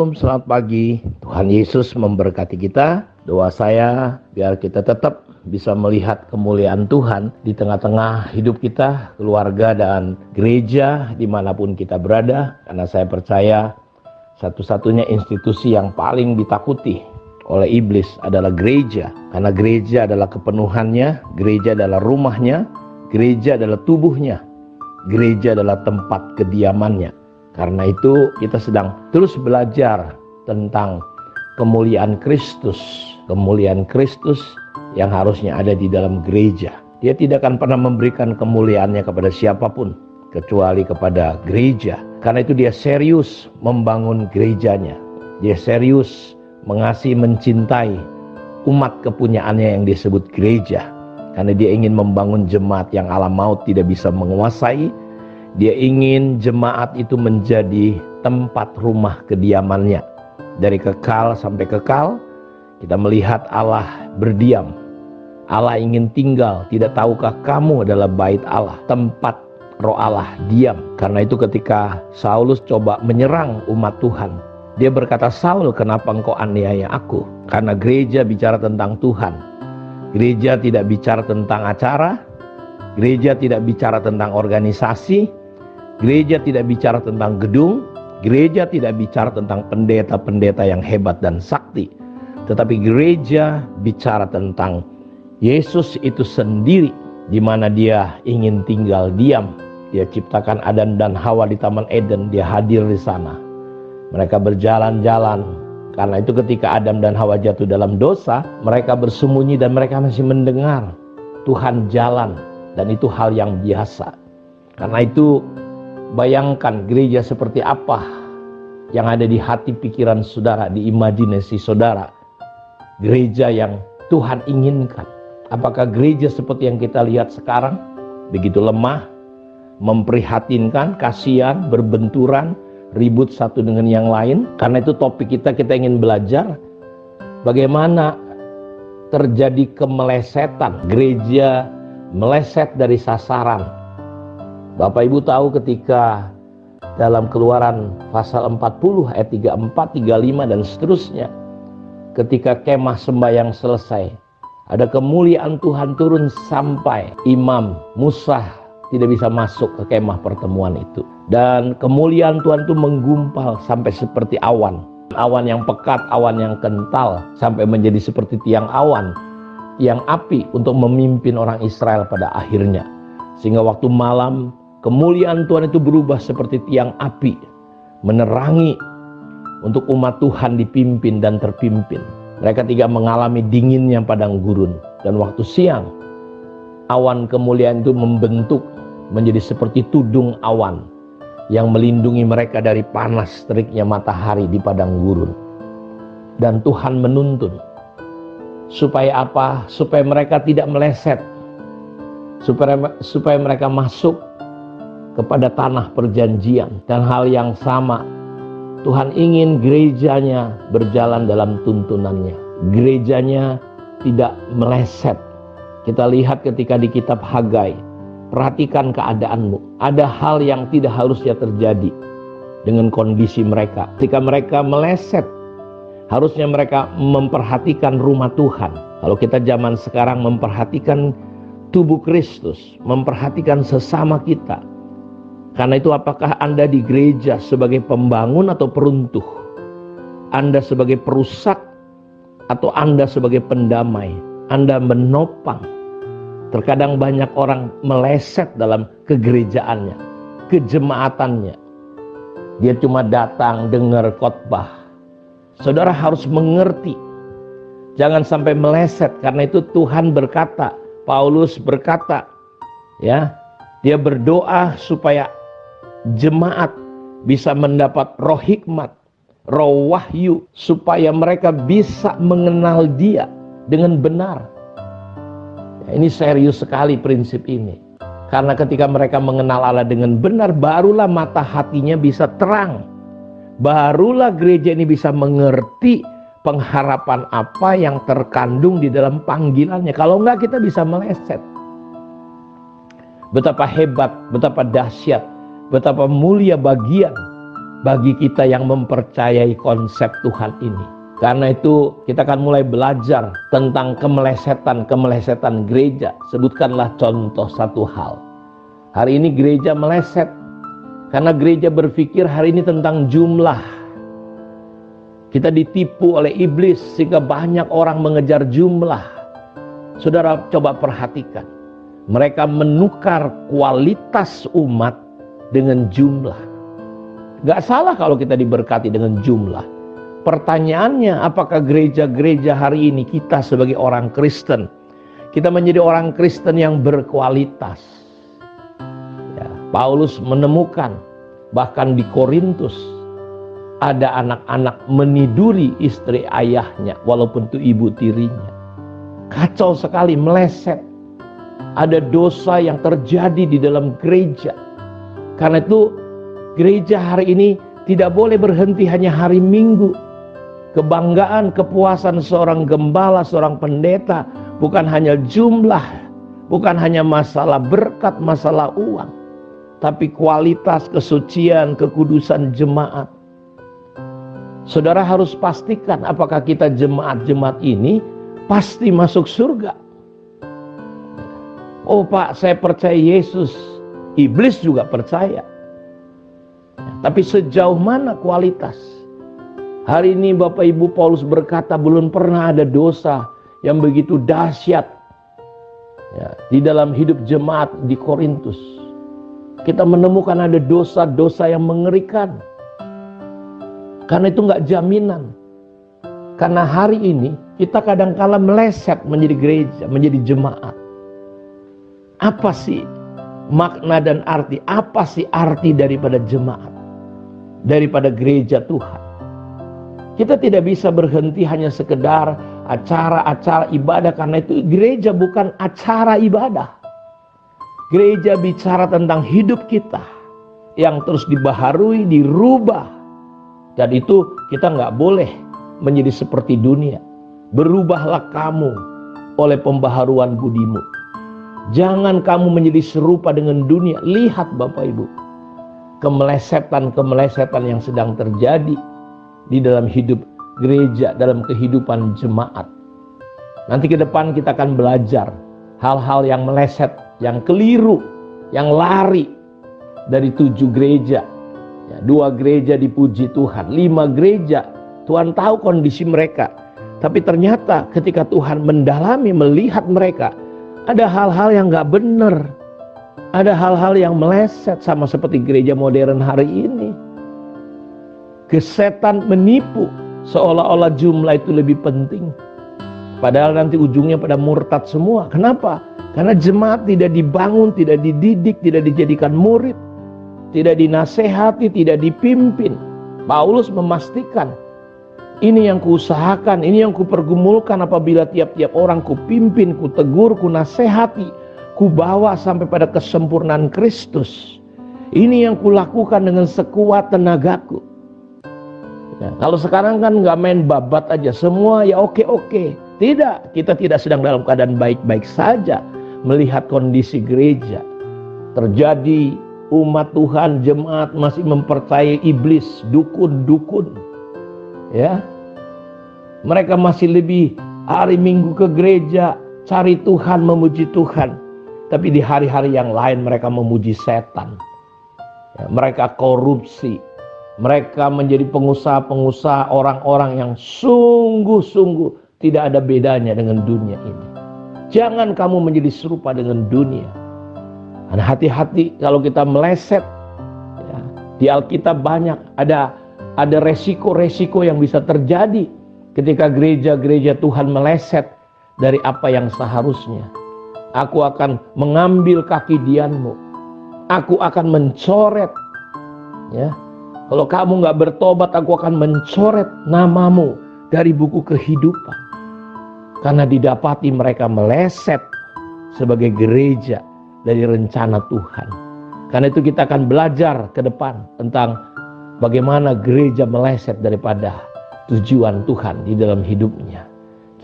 Shalom, selamat pagi. Tuhan Yesus memberkati kita. Doa saya biar kita tetap bisa melihat kemuliaan Tuhan di tengah-tengah hidup kita, keluarga dan gereja dimanapun kita berada. Karena saya percaya satu-satunya institusi yang paling ditakuti oleh iblis adalah gereja. Karena gereja adalah kepenuhannya, gereja adalah rumahnya, gereja adalah tubuhnya, gereja adalah tempat kediamannya. Karena itu kita sedang terus belajar tentang kemuliaan Kristus. Kemuliaan Kristus yang harusnya ada di dalam gereja. Dia tidak akan pernah memberikan kemuliaannya kepada siapapun kecuali kepada gereja. Karena itu dia serius membangun gerejanya. Dia serius mengasihi, mencintai umat kepunyaannya yang disebut gereja. Karena dia ingin membangun jemaat yang alam maut tidak bisa menguasai. Dia ingin jemaat itu menjadi tempat rumah kediamannya. Dari kekal sampai kekal, kita melihat Allah berdiam. Allah ingin tinggal. Tidak tahukah kamu adalah bait Allah, tempat roh Allah diam. Karena itu ketika Saulus coba menyerang umat Tuhan, dia berkata, Saul, kenapa engkau aniaya aku? Karena gereja bicara tentang Tuhan. Gereja tidak bicara tentang acara. Gereja tidak bicara tentang organisasi. Gereja tidak bicara tentang gedung. Gereja tidak bicara tentang pendeta-pendeta yang hebat dan sakti. Tetapi gereja bicara tentang Yesus itu sendiri, di mana dia ingin tinggal diam. Dia ciptakan Adam dan Hawa di Taman Eden, dia hadir di sana. Mereka berjalan-jalan. Karena itu ketika Adam dan Hawa jatuh dalam dosa, mereka bersembunyi dan mereka masih mendengar Tuhan jalan. Dan itu hal yang biasa. Karena itu bayangkan gereja seperti apa yang ada di hati pikiran saudara, di imajinasi saudara. Gereja yang Tuhan inginkan. Apakah gereja seperti yang kita lihat sekarang? Begitu lemah, memprihatinkan, kasihan, berbenturan, ribut satu dengan yang lain. Karena itu topik kita ingin belajar bagaimana terjadi kemelesetan. Gereja meleset dari sasaran. Bapak Ibu tahu ketika dalam Keluaran pasal 40 ayat 34, 35 dan seterusnya, ketika kemah sembahyang selesai, ada kemuliaan Tuhan turun sampai Imam Musa tidak bisa masuk ke kemah pertemuan itu. Dan kemuliaan Tuhan itu menggumpal sampai seperti awan. Awan yang pekat, awan yang kental, sampai menjadi seperti tiang awan, tiang api untuk memimpin orang Israel pada akhirnya. Sehingga waktu malam, kemuliaan Tuhan itu berubah seperti tiang api, menerangi untuk umat Tuhan dipimpin dan terpimpin. Mereka tidak mengalami dinginnya padang gurun. Dan waktu siang, awan kemuliaan itu membentuk menjadi seperti tudung awan yang melindungi mereka dari panas teriknya matahari di padang gurun. Dan Tuhan menuntun supaya apa? Supaya mereka tidak meleset, supaya mereka masuk kepada tanah perjanjian. Dan hal yang sama, Tuhan ingin gerejanya berjalan dalam tuntunannya. Gerejanya tidak meleset. Kita lihat ketika di kitab Hagai, perhatikan keadaanmu. Ada hal yang tidak harusnya terjadi dengan kondisi mereka. Ketika mereka meleset, harusnya mereka memperhatikan rumah Tuhan. Kalau kita zaman sekarang memperhatikan tubuh Kristus, memperhatikan sesama kita. Karena itu apakah Anda di gereja sebagai pembangun atau peruntuh? Anda sebagai perusak atau Anda sebagai pendamai? Anda menopang. Terkadang banyak orang meleset dalam kegerejaannya, kejemaatannya. Dia cuma datang dengar khotbah. Saudara harus mengerti. Jangan sampai meleset. Karena itu Tuhan berkata, Paulus berkata, ya, dia berdoa supaya jemaat bisa mendapat roh hikmat, roh wahyu, supaya mereka bisa mengenal dia dengan benar. Ya, ini serius sekali prinsip ini. Karena ketika mereka mengenal Allah dengan benar, barulah mata hatinya bisa terang. Barulah gereja ini bisa mengerti pengharapan apa yang terkandung di dalam panggilannya. Kalau enggak, kita bisa meleset. Betapa hebat, betapa dahsyat, betapa mulia bagian bagi kita yang mempercayai konsep Tuhan ini. Karena itu kita akan mulai belajar tentang kemelesetan gereja. Sebutkanlah contoh satu hal. Hari ini gereja meleset karena gereja berpikir hari ini tentang jumlah. Kita ditipu oleh iblis sehingga banyak orang mengejar jumlah. Saudara coba perhatikan. Mereka menukar kualitas umat dengan jumlah. Gak salah kalau kita diberkati dengan jumlah. Pertanyaannya, apakah gereja-gereja hari ini kita sebagai orang Kristen, kita menjadi orang Kristen yang berkualitas? Ya, Paulus menemukan bahkan di Korintus ada anak-anak meniduri istri ayahnya walaupun itu ibu tirinya. Kacau sekali, meleset. Ada dosa yang terjadi di dalam gereja. Karena itu gereja hari ini tidak boleh berhenti hanya hari Minggu. Kebanggaan, kepuasan seorang gembala, seorang pendeta bukan hanya jumlah, bukan hanya masalah berkat, masalah uang, tapi kualitas, kesucian, kekudusan jemaat. Saudara harus pastikan apakah kita jemaat-jemaat ini pasti masuk surga. Oh Pak, saya percaya Yesus. Iblis juga percaya. Tapi sejauh mana kualitas? Hari ini Bapak Ibu, Paulus berkata belum pernah ada dosa yang begitu dahsyat ya, di dalam hidup jemaat di Korintus. Kita menemukan ada dosa-dosa yang mengerikan. Karena itu nggak jaminan. Karena hari ini kita kadang-kala meleset menjadi gereja, menjadi jemaat. Apa sih makna dan arti? Apa sih arti daripada jemaat? Daripada gereja Tuhan? Kita tidak bisa berhenti hanya sekedar acara-acara ibadah. Karena itu gereja bukan acara ibadah. Gereja bicara tentang hidup kita yang terus dibaharui, dirubah. Dan itu kita nggak boleh menjadi seperti dunia. Berubahlah kamu oleh pembaharuan budimu. Jangan kamu menjadi serupa dengan dunia. Lihat Bapak Ibu, kemelesetan-kemelesetan yang sedang terjadi di dalam hidup gereja, dalam kehidupan jemaat. Nanti ke depan kita akan belajar hal-hal yang meleset, yang keliru, yang lari dari 7 gereja. 2 gereja dipuji Tuhan, 5 gereja Tuhan tahu kondisi mereka. Tapi ternyata ketika Tuhan mendalami, melihat mereka, ada hal-hal yang gak benar. Ada hal-hal yang meleset, sama seperti gereja modern hari ini. Setan menipu seolah-olah jumlah itu lebih penting. Padahal nanti ujungnya pada murtad semua. Kenapa? Karena jemaat tidak dibangun, tidak dididik, tidak dijadikan murid, tidak dinasehati, tidak dipimpin. Paulus memastikan, ini yang kuusahakan, ini yang kupergumulkan apabila tiap-tiap orang kupimpin, kutegur, kunasehati, kubawa sampai pada kesempurnaan Kristus. Ini yang kulakukan dengan sekuat tenagaku. Ya, kalau sekarang kan nggak main babat aja, semua ya oke-oke. Tidak, kita tidak sedang dalam keadaan baik-baik saja. Melihat kondisi gereja, terjadi umat Tuhan, jemaat masih mempercayai iblis, dukun-dukun. Ya, mereka masih lebih hari Minggu ke gereja, cari Tuhan, memuji Tuhan. Tapi di hari-hari yang lain mereka memuji setan. Ya, mereka korupsi. Mereka menjadi pengusaha-pengusaha, orang-orang yang sungguh-sungguh tidak ada bedanya dengan dunia ini. Jangan kamu menjadi serupa dengan dunia. Dan hati-hati kalau kita meleset. Ya, di Alkitab banyak ada resiko-resiko yang bisa terjadi ketika gereja-gereja Tuhan meleset dari apa yang seharusnya. Aku akan mengambil kaki dianmu. Aku akan mencoret. Ya. Kalau kamu gak bertobat, aku akan mencoret namamu dari buku kehidupan. Karena didapati mereka meleset sebagai gereja dari rencana Tuhan. Karena itu kita akan belajar ke depan tentang bagaimana gereja meleset daripada tujuan Tuhan di dalam hidupnya.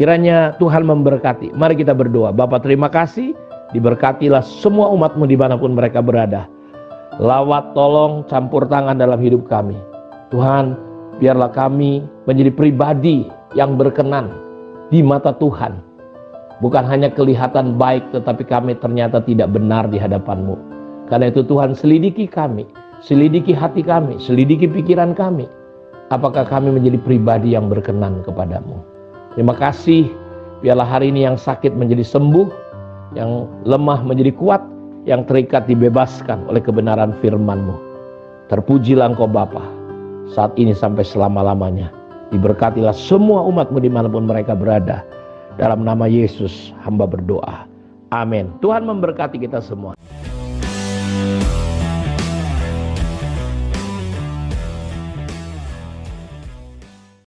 Kiranya Tuhan memberkati. Mari kita berdoa. Bapa, terima kasih. Diberkatilah semua umat-Mu dimanapun mereka berada. Lawat, tolong, campur tangan dalam hidup kami. Tuhan, biarlah kami menjadi pribadi yang berkenan di mata Tuhan. Bukan hanya kelihatan baik, tetapi kami ternyata tidak benar di hadapan-Mu. Karena itu Tuhan, selidiki kami, selidiki hati kami, selidiki pikiran kami. Apakah kami menjadi pribadi yang berkenan kepadamu? Terima kasih, biarlah hari ini yang sakit menjadi sembuh, yang lemah menjadi kuat, yang terikat dibebaskan oleh kebenaran firman-Mu. Terpujilah Engkau Bapa, saat ini sampai selama-lamanya. Diberkatilah semua umat-Mu dimanapun mereka berada. Dalam nama Yesus hamba berdoa. Amin. Tuhan memberkati kita semua.